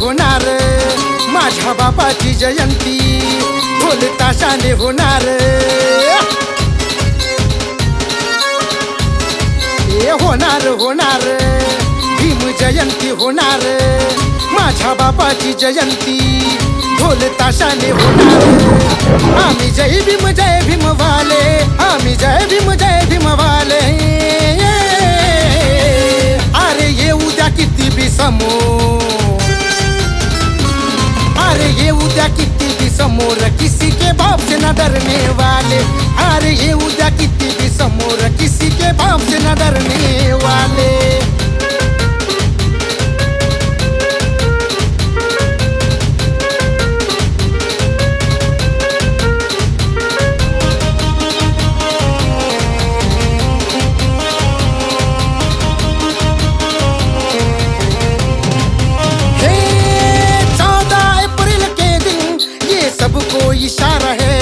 होणार, माझ्या बापाची जयंती ढोल ताशाने होणार, होणार होणार भीम जयंती होणार, माझ्या बापाची जयंती ढोल ताशाने होणार। आम्ही जय भीम वाले, आम्ही जय भीम वाले। अरे ये उद्या किती बी समोर, अरे ये उद्या किती भी समोर, किसी के बाप से न डरने वाले। अरे ये उद्या किती भी समोर, किसी के बाप से न डरने वाले। सबको इशारा है,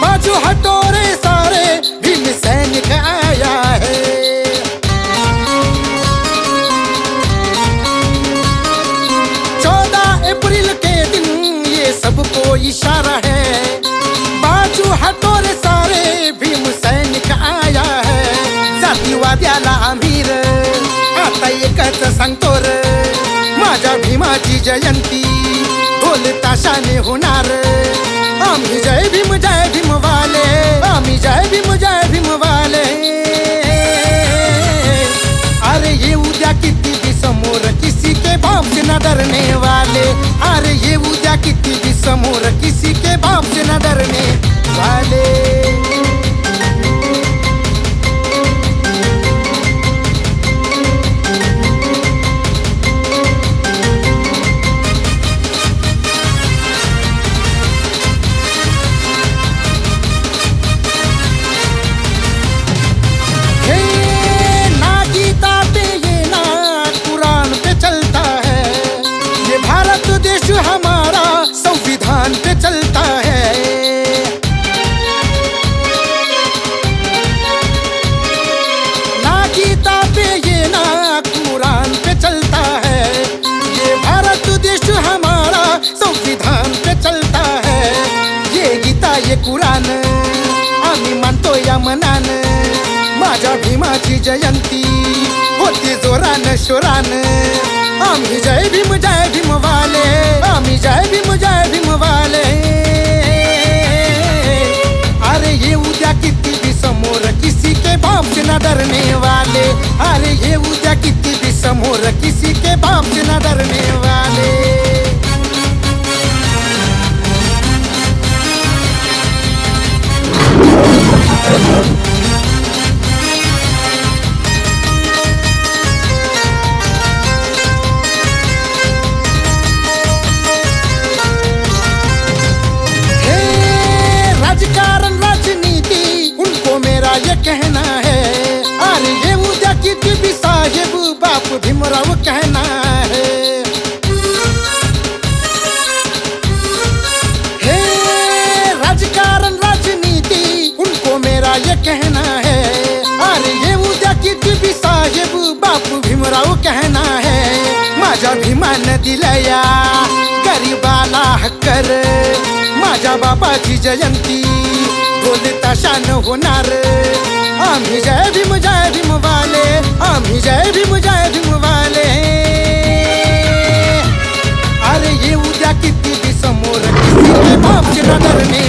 बाजू हटो रे सारे, भीम सैनिक आया है। 14 अप्रैल के दिन ये सबको इशारा है, बाजू हटो रे सारे, भीम सैनिक आया है। जातीवाद्याला आमिर आता एकच सांगतो रे, माझ्या भीमाची जयंती ढोल ताशाने होणार। आम्ही जय भीम वाले, आम्ही जय भीम वाले। अरे ये उद्या किती भी समोर, किसी के बाप से न डरने वाले। अरे ये उद्या किती भी समोर, किसी के बाप से न डरने वाले। हमारा संविधान पे चलता है, ना गीता पे ये ना कुरान पे चलता है। ये भारत देश हमारा संविधान पे चलता है। ये गीता ये कुरान आम्ही मानतो या मनान, माझ्या भीमाची जयंती होती जोरान शोरान। आम्ही जय भीम वाले, आम्ही जय भीम वाले। अरे ये उद्या किती भी समोर, किसी के बाप से न डरने वाले। अरे ये उद्या किती भी समोर, किसी के बाप से न डरने वाले। राजकारण राजनीति उनको मेरा ये कहना है। अरे ये उद्या किती भी साहेब बाप भीमराव कहना है। हे राजकारण राजनीति उनको मेरा ये कहना है। अरे ये उद्या किती भी साहेब बाप भीमराव कहना है। माझ्या भीमानं दिलया गरीबाला हक्कर, माझ्या बापाची जयंती ढोल ताशानं होणार। आम्ही जय भीम वाले, आम्ही जय भीम वाले। अरे ये उद्या किती भी समोर, किसी के बाप से न डरने